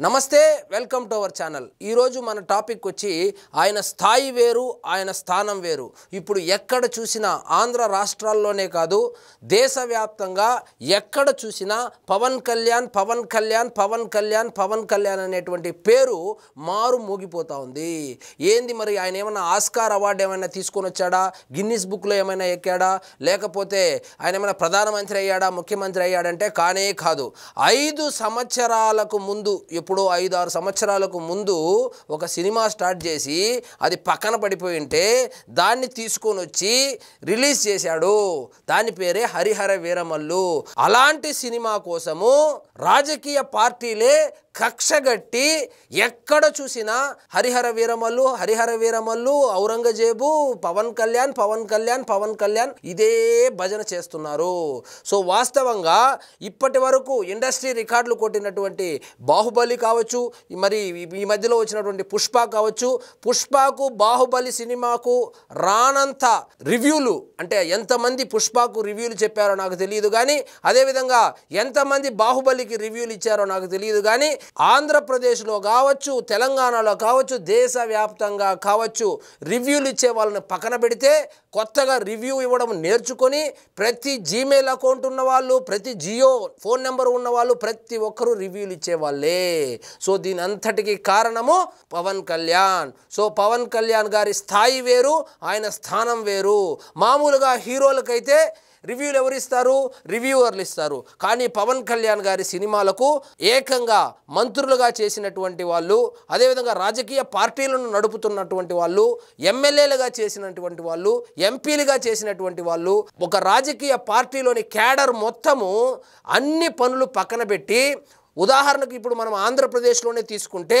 నమస్తే, welcome to our channel. ఈరోజు మన టాపిక్ వచ్చి ఆయన స్థాయి వేరు, ఆయన స్థానం వేరు. ఇప్పుడు ఎక్కడ చూసినా ఆంధ్ర రాష్ట్రాల్లోనే కాదు, దేశవ్యాప్తంగా ఎక్కడ చూసినా పవన్ కళ్యాణ్ పవన్ కళ్యాణ్ పవన్ కళ్యాణ్ పవన్ కళ్యాణ్ అనేటువంటి పేరు మారు మోగిపోతూ ఉంది. ఏంది మరి, ఆయన ఏమైనా ఆస్కార్ అవార్డు ఏమైనా తీసుకొని వచ్చాడా, గిన్నిస్ బుక్లో ఏమైనా ఎక్కాడా, లేకపోతే ఆయన ఏమైనా ప్రధానమంత్రి అయ్యాడా, ముఖ్యమంత్రి అయ్యాడంటే కానే కాదు. 5 సంవత్సరాలకు ముందు, ఇప్పుడు 5-6 సంవత్సరాలకు ముందు ఒక సినిమా స్టార్ట్ చేసి అది పక్కన పడిపోయి ఉంటే దాన్ని తీసుకొని వచ్చి రిలీజ్ చేశాడు. దాని పేరే హరిహర వీరమల్లు. అలాంటి సినిమా కోసము రాజకీయ పార్టీలే కక్షగట్టి ఎక్కడ చూసినా హరిహర వీరమల్లు హరిహర వీరమల్లు, ఔరంగజేబు, పవన్ కళ్యాణ్ పవన్ కళ్యాణ్ పవన్ కళ్యాణ్ ఇదే భజన చేస్తున్నారు. సో వాస్తవంగా ఇప్పటి వరకు ఇండస్ట్రీ రికార్డులు కొట్టినటువంటి బాహుబలి కావచ్చు, మరి ఈ మధ్యలో వచ్చినటువంటి పుష్ప కావచ్చు, పుష్పకు బాహుబలి సినిమాకు రానంత రివ్యూలు, అంటే ఎంతమంది పుష్పకు రివ్యూలు చెప్పారో నాకు తెలియదు కానీ, అదేవిధంగా ఎంతమంది బాహుబలికి రివ్యూలు ఇచ్చారో నాకు తెలియదు కానీ, ఆంధ్రప్రదేశ్లో కావచ్చు, తెలంగాణలో కావచ్చు, దేశవ్యాప్తంగా కావచ్చు, రివ్యూలు ఇచ్చే వాళ్ళని పక్కన పెడితే కొత్తగా రివ్యూ ఇవ్వడం నేర్చుకొని ప్రతి జీమెయిల్ అకౌంట్ ఉన్న వాళ్ళు, ప్రతి జియో ఫోన్ నెంబర్ ఉన్న వాళ్ళు ప్రతి ఒక్కరూ రివ్యూలు ఇచ్చేవాళ్ళే. సో దీని అంతటికి కారణము పవన్ కళ్యాణ్. సో పవన్ కళ్యాణ్ గారి స్థాయి వేరు, ఆయన స్థానం వేరు. మామూలుగా హీరోలకైతే రివ్యూలు ఎవరు ఇస్తారు? రివ్యూవర్లు ఇస్తారు. కానీ పవన్ కళ్యాణ్ గారి సినిమాలకు ఏకంగా మంత్రులుగా చేసినటువంటి వాళ్ళు, అదేవిధంగా రాజకీయ పార్టీలను నడుపుతున్నటువంటి వాళ్ళు, ఎమ్మెల్యేలుగా చేసినటువంటి వాళ్ళు, ఎంపీలుగా చేసినటువంటి వాళ్ళు, ఒక రాజకీయ పార్టీలోని క్యాడర్ మొత్తము అన్ని పనులు పక్కన పెట్టి, ఉదాహరణకు ఇప్పుడు మనం ఆంధ్రప్రదేశ్లోనే తీసుకుంటే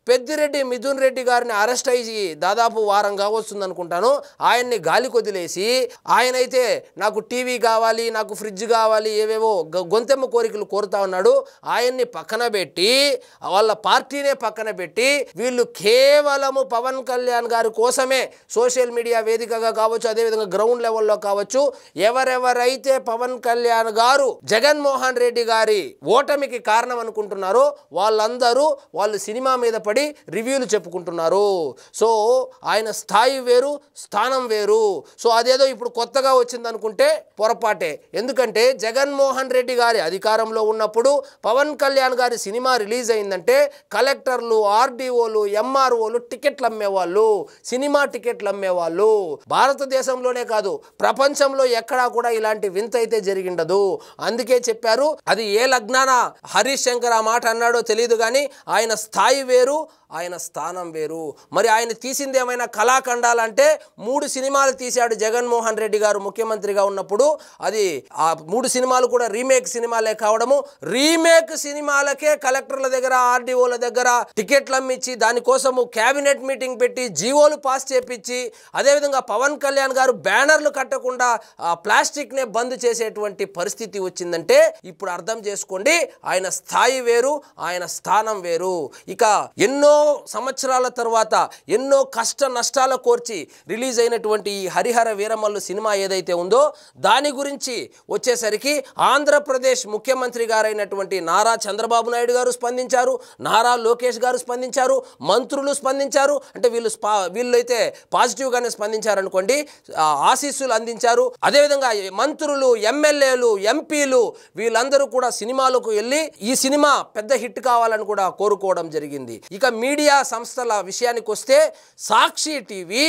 పెద్దిరెడ్డి మిథున్ రెడ్డి గారిని అరెస్ట్ అయ్యి దాదాపు వారంగా వస్తుంది అనుకుంటాను. ఆయన్ని గాలి కొదిలేసి ఆయనైతే నాకు టీవీ కావాలి, నాకు ఫ్రిడ్జ్ కావాలి, ఏవేవో గొంతెమ్మ కోరికలు కోరుతా ఉన్నాడు. ఆయన్ని పక్కన పెట్టి, వాళ్ళ పార్టీనే పక్కన పెట్టి, వీళ్ళు కేవలము పవన్ కళ్యాణ్ గారి కోసమే సోషల్ మీడియా వేదికగా కావచ్చు, అదేవిధంగా గ్రౌండ్ లెవెల్లో కావచ్చు, ఎవరెవరైతే పవన్ కళ్యాణ్ గారు జగన్మోహన్ రెడ్డి గారి ఓటమికి కారణం అనుకుంటున్నారో వాళ్ళందరూ వాళ్ళు సినిమా మీద పడి రివ్యూలు చెప్పుకుంటున్నారు. సో ఆయన స్థాయి వేరు, స్థానం వేరు. సో అదేదో ఇప్పుడు కొత్తగా వచ్చింది అనుకుంటే పొరపాటే. ఎందుకంటే జగన్మోహన్ రెడ్డి గారి అధికారంలో ఉన్నప్పుడు పవన్ కళ్యాణ్ గారి సినిమా రిలీజ్ అయిందంటే కలెక్టర్లు, ఆర్డీఓలు, ఎంఆర్ఓలు టికెట్లు అమ్మేవాళ్ళు, సినిమా టికెట్లు అమ్మేవాళ్ళు. భారతదేశంలోనే కాదు, ప్రపంచంలో ఎక్కడా కూడా ఇలాంటి వింత అయితే జరిగిండదు. అందుకే చెప్పారు, అది ఏ లగ్నాన హరీష్ శంకర్ ఆ మాట అన్నాడో తెలియదు కానీ ఆయన స్థాయి వేరు, ఆయన స్థానం వేరు. మరి ఆయన తీసింది ఏమైనా కళాఖండాలంటే 3 సినిమాలు తీశాడు జగన్మోహన్ రెడ్డి గారు ముఖ్యమంత్రిగా ఉన్నప్పుడు. అది ఆ 3 సినిమాలు కూడా రీమేక్ సినిమాలే కావడము. రీమేక్ సినిమాలకే కలెక్టర్ల దగ్గర, ఆర్డీఓల దగ్గర టికెట్లు అమ్మించి, దానికోసము క్యాబినెట్ మీటింగ్ పెట్టి జీవోలు పాస్ చేపించి, అదేవిధంగా పవన్ కళ్యాణ్ గారు బ్యానర్లు కట్టకుండా ప్లాస్టిక్నే బంద్ చేసేటువంటి పరిస్థితి వచ్చిందంటే ఇప్పుడు అర్థం చేసుకోండి, ఆయన స్థాయి వేరు, ఆయన స్థానం వేరు. ఇక ఎన్నో సంవత్సరాల తర్వాత ఎన్నో కష్ట నష్టాల కోర్చి రిలీజ్ అయినటువంటి ఈ హరిహర వీరమల్లు సినిమా ఏదైతే ఉందో దాని గురించి వచ్చేసరికి ఆంధ్రప్రదేశ్ ముఖ్యమంత్రి గారైనటువంటి నారా చంద్రబాబు నాయుడు గారు స్పందించారు, నారా లోకేష్ గారు స్పందించారు, మంత్రులు స్పందించారు. అంటే వీళ్ళైతే పాజిటివ్గానే స్పందించారనుకోండి, ఆశీస్సులు అందించారు. అదేవిధంగా మంత్రులు, ఎమ్మెల్యేలు, ఎంపీలు వీళ్ళందరూ కూడా సినిమాలకు వెళ్ళి ఈ సినిమా పెద్ద హిట్ కావాలని కూడా కోరుకోవడం జరిగింది. ఇక మీడియా సంస్థల విషయానికి వస్తే సాక్షి టీవీ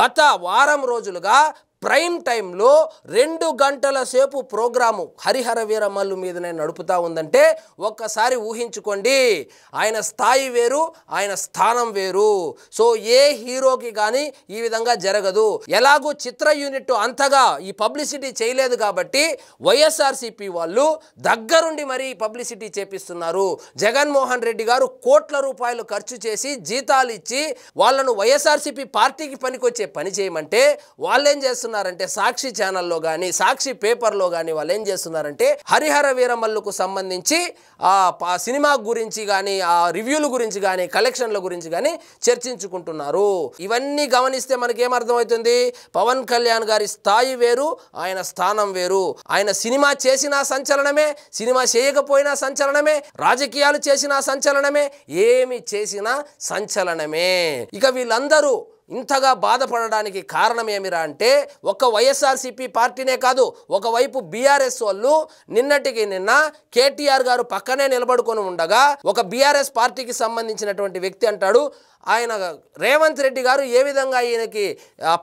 గత వారం రోజులుగా ప్రైమ్ టైంలో 2 గంటల సేపు ప్రోగ్రాము హరిహర వీరమల్లు మీదనే నడుపుతా ఉందంటే ఒక్కసారి ఊహించుకోండి, ఆయన స్థాయి వేరు, ఆయన స్థానం వేరు. సో ఏ హీరోకి కానీ ఈ విధంగా జరగదు. ఎలాగూ చిత్ర యూనిట్ అంతగా ఈ పబ్లిసిటీ చేయలేదు కాబట్టి వైఎస్ఆర్సీపీ వాళ్ళు దగ్గరుండి మరీ పబ్లిసిటీ చేపిస్తున్నారు. జగన్మోహన్ రెడ్డి గారు కోట్ల రూపాయలు ఖర్చు చేసి జీతాలు ఇచ్చి వాళ్ళను వైఎస్ఆర్సీపీ పార్టీకి పనికొచ్చే పని చేయమంటే వాళ్ళేం చేస్తున్నారు చేస్తున్నారంటే సాక్షి ఛానల్లో కానీ సాక్షి పేపర్లో కానీ వాళ్ళు ఏం చేస్తున్నారంటే హరిహర వీరమల్లుకు సంబంధించి ఆ సినిమా గురించి కానీ ఆ రివ్యూల గురించి కానీ కలెక్షన్ల గురించి కానీ చర్చించుకుంటున్నారు. ఇవన్నీ గమనిస్తే మనకేమర్థమవుతుంది, పవన్ కళ్యాణ్ గారి స్థాయి వేరు, ఆయన స్థానం వేరు. ఆయన సినిమా చేసినా సంచలనమే, సినిమా చేయకపోయినా సంచలనమే, రాజకీయాలు చేసినా సంచలనమే, ఏమి చేసినా సంచలనమే. ఇక వీళ్ళందరూ ఇంతగా బాధపడడానికి కారణం ఏమిరా అంటే ఒక వైఎస్ఆర్సీపీ పార్టీనే కాదు, ఒకవైపు బీఆర్ఎస్ వాళ్ళు నిన్నటికి నిన్న కేటీఆర్ గారు పక్కనే నిలబడుకొని ఉండగా ఒక బీఆర్ఎస్ పార్టీకి సంబంధించినటువంటి వ్యక్తి అంటాడు, ఆయన రేవంత్ రెడ్డి గారు ఏ విధంగా ఈయనకి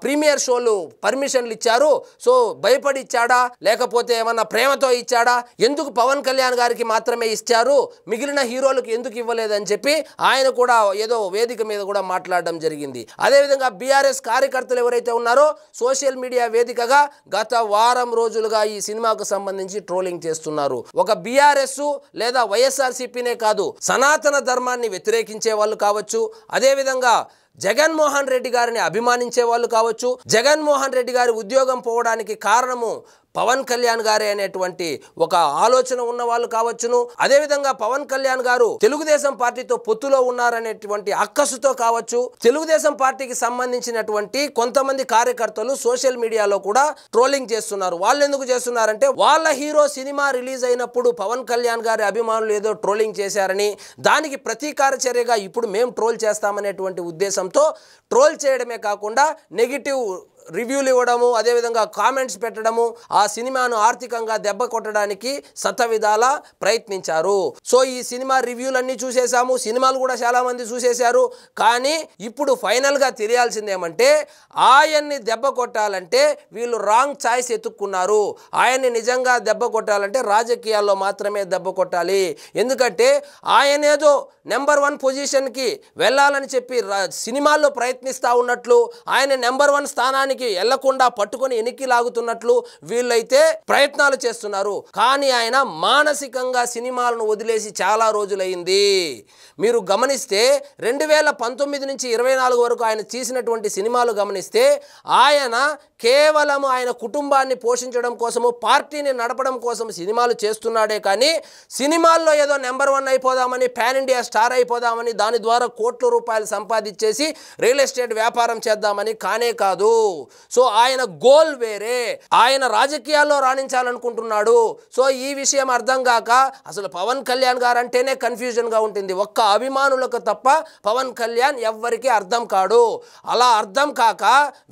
ప్రీమియర్ షోలు పర్మిషన్లు ఇచ్చారు, సో భయపడి ఇచ్చాడా లేకపోతే ఏమన్నా ప్రేమతో ఇచ్చాడా, ఎందుకు పవన్ కళ్యాణ్ గారికి మాత్రమే ఇచ్చారు మిగిలిన హీరోలకు ఎందుకు ఇవ్వలేదని చెప్పి ఆయన కూడా ఏదో వేదిక మీద కూడా మాట్లాడడం జరిగింది. అదేవిధంగా బీఆర్ఎస్ కార్యకర్తలు ఎవరైతే ఉన్నారో సోషల్ మీడియా వేదికగా గత వారం రోజులుగా ఈ సినిమాకు సంబంధించి ట్రోలింగ్ చేస్తున్నారు. ఒక బీఆర్ఎస్ లేదా వైఎస్ఆర్సీపీనే కాదు, సనాతన ధర్మాన్ని వ్యతిరేకించే వాళ్ళు కావచ్చు, అదేవిధంగా జగన్మోహన్ రెడ్డి గారిని అభిమానించే వాళ్ళు కావచ్చు, జగన్మోహన్ రెడ్డి గారి ఉద్యోగం పోవడానికి కారణము పవన్ కళ్యాణ్ గారే అనేటువంటి ఒక ఆలోచన ఉన్న వాళ్ళు కావచ్చును, అదేవిధంగా పవన్ కళ్యాణ్ గారు తెలుగుదేశం పార్టీతో పొత్తులో ఉన్నారనేటువంటి అక్కసుతో కావచ్చు, తెలుగుదేశం పార్టీకి సంబంధించినటువంటి కొంతమంది కార్యకర్తలు సోషల్ మీడియాలో కూడా ట్రోలింగ్ చేస్తున్నారు. వాళ్ళు ఎందుకు చేస్తున్నారంటే వాళ్ళ హీరో సినిమా రిలీజ్ అయినప్పుడు పవన్ కళ్యాణ్ గారి అభిమానులు ఏదో ట్రోలింగ్ చేశారని, దానికి ప్రతీకార చర్యగా ఇప్పుడు మేము ట్రోల్ చేస్తామనేటువంటి ఉద్దేశంతో ట్రోల్ చేయడమే కాకుండా నెగిటివ్ రివ్యూలు ఇవ్వడము, అదేవిధంగా కామెంట్స్ పెట్టడము, ఆ సినిమాను ఆర్థికంగా దెబ్బ కొట్టడానికి శతవిధాలా ప్రయత్నించారు. సో ఈ సినిమా రివ్యూలన్నీ చూసేసాము, సినిమాలు కూడా చాలామంది చూసేశారు. కానీ ఇప్పుడు ఫైనల్గా తెలియాల్సింది ఏమంటే ఆయన్ని దెబ్బ కొట్టాలంటే వీళ్ళు రాంగ్ చాయిస్ ఎత్తుక్కున్నారు. ఆయన్ని నిజంగా దెబ్బ కొట్టాలంటే రాజకీయాల్లో మాత్రమే దెబ్బ కొట్టాలి. ఎందుకంటే ఆయనేదో నెంబర్ 1 పొజిషన్కి వెళ్ళాలని చెప్పి సినిమాల్లో ప్రయత్నిస్తూ ఉన్నట్లు, ఆయన నెంబర్ 1 స్థానానికి వెళ్లకుండా పట్టుకొని ఎనికి లాగుతున్నట్లు వీళ్ళైతే ప్రయత్నాలు చేస్తున్నారు. కానీ ఆయన మానసికంగా సినిమాలను వదిలేసి చాలా రోజులైంది. మీరు గమనిస్తే 2019 నుంచి 24 వరకు ఆయన తీసినటువంటి సినిమాలు గమనిస్తే ఆయన కేవలం ఆయన కుటుంబాన్ని పోషించడం కోసము, పార్టీని నడపడం కోసం సినిమాలు చేస్తున్నాడే కానీ సినిమాల్లో ఏదో నెంబర్ 1 అయిపోదామని, పాన్ ఇండియా స్టార్ అయిపోదామని, దాని ద్వారా కోట్ల రూపాయలు సంపాదించేసి రియల్ ఎస్టేట్ వ్యాపారం చేద్దామని కానే కాదు. సో ఆయన గోల్ వేరే, ఆయన రాజకీయాల్లో రాణించాలనుకుంటున్నాడు. సో ఈ విషయం అర్థం కాక అసలు పవన్ కళ్యాణ్ గారు అంటేనే కన్ఫ్యూజన్గా ఉంటుంది. ఒక్క అభిమానులకు తప్ప పవన్ కళ్యాణ్ ఎవ్వరికీ అర్థం కాడు. అలా అర్థం కాక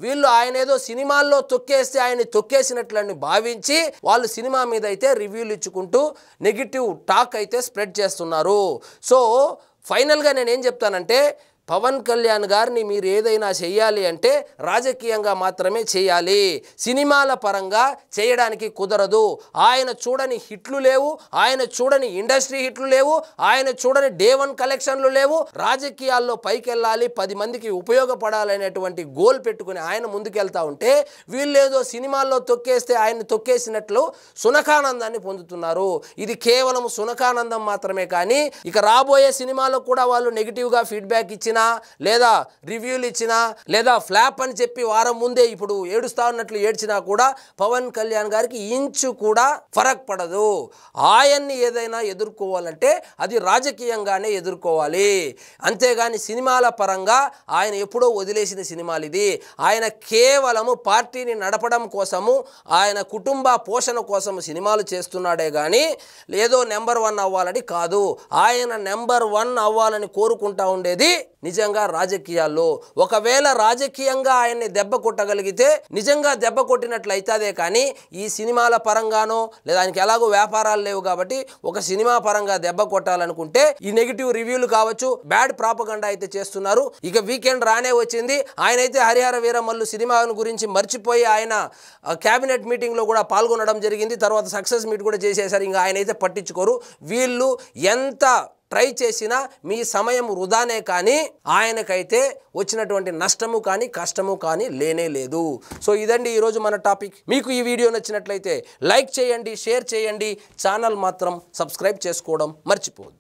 వీళ్ళు ఆయన ఏదో సినిమాల్లో తొక్కేస్తే ఆయన్ని తొక్కేసినట్లని భావించి వాళ్ళు సినిమా మీద అయితే రివ్యూలు ఇచ్చుకుంటూ నెగిటివ్ టాక్ అయితే స్ప్రెడ్ చేస్తున్నారు. సో ఫైనల్గా నేనేం చెప్తానంటే పవన్ కళ్యాణ్ గారిని మీరు ఏదైనా చేయాలి అంటే రాజకీయంగా మాత్రమే చేయాలి, సినిమాల పరంగా చేయడానికి కుదరదు. ఆయన చూడని హిట్లు లేవు, ఆయన చూడని ఇండస్ట్రీ హిట్లు లేవు, ఆయన చూడని డే 1 కలెక్షన్లు లేవు. రాజకీయాల్లో పైకి వెళ్ళాలి, 10 మందికి ఉపయోగపడాలనేటువంటి గోల్ పెట్టుకుని ఆయన ముందుకెళ్తా ఉంటే వీళ్ళేదో సినిమాల్లో తొక్కేస్తే ఆయన్ని తొక్కేసినట్లు సునకానందాన్ని పొందుతున్నారు. ఇది కేవలం సునకానందం మాత్రమే. కానీ ఇక రాబోయే సినిమాలో కూడా వాళ్ళు నెగిటివ్గా ఫీడ్బ్యాక్ ఇచ్చిన లేదా రివ్యూలు ఇచ్చినా లేదా ఫ్లాప్ అని చెప్పి వారం ముందే ఇప్పుడు ఏడుస్తా ఉన్నట్లు ఏడ్చినా కూడా పవన్ కళ్యాణ్ గారికి ఇంచు కూడా ఫరక్ పడదు. ఆయన్ని ఏదైనా ఎదుర్కోవాలంటే అది రాజకీయంగానే ఎదుర్కోవాలి, అంతేగాని సినిమాల పరంగా ఆయన ఎప్పుడో వదిలేసిన సినిమాలు ఇది. ఆయన కేవలము పార్టీని నడపడం కోసము, ఆయన కుటుంబ పోషణ కోసము సినిమాలు చేస్తున్నాడే కానీ ఏదో నెంబర్ 1 అవ్వాలని కాదు. ఆయన నెంబర్ 1 అవ్వాలని కోరుకుంటా ఉండేది నిజంగా రాజకీయాల్లో. ఒకవేళ రాజకీయంగా ఆయన్ని దెబ్బ కొట్టగలిగితే నిజంగా దెబ్బ కొట్టినట్లయితే, కానీ ఈ సినిమాల పరంగానో లేదా ఆయనకి ఎలాగో వ్యాపారాలు లేవు కాబట్టి ఒక సినిమా పరంగా దెబ్బ కొట్టాలనుకుంటే ఈ నెగిటివ్ రివ్యూలు కావచ్చు, బ్యాడ్ ప్రాపగండా అయితే చేస్తున్నారు. ఇక వీకెండ్ రానే వచ్చింది. ఆయనైతే హరిహర వీరమల్లు సినిమాను గురించి మర్చిపోయి ఆయన క్యాబినెట్ మీటింగ్లో కూడా పాల్గొనడం జరిగింది. తర్వాత సక్సెస్ మీట్ కూడా చేసేసారు. ఇంకా ఆయనైతే పట్టించుకోరు. వీళ్ళు ఎంత ట్రై చేసినా మీ సమయం వృధానే, కానీ ఆయనకైతే వచ్చినటువంటి నష్టము కానీ కష్టము కానీ లేనే లేదు. సో ఇదండి ఈరోజు మన టాపిక్. మీకు ఈ వీడియో నచ్చినట్లయితే లైక్ చేయండి, షేర్ చేయండి, ఛానల్ మాత్రం సబ్స్క్రైబ్ చేసుకోవడం మర్చిపోవద్దు.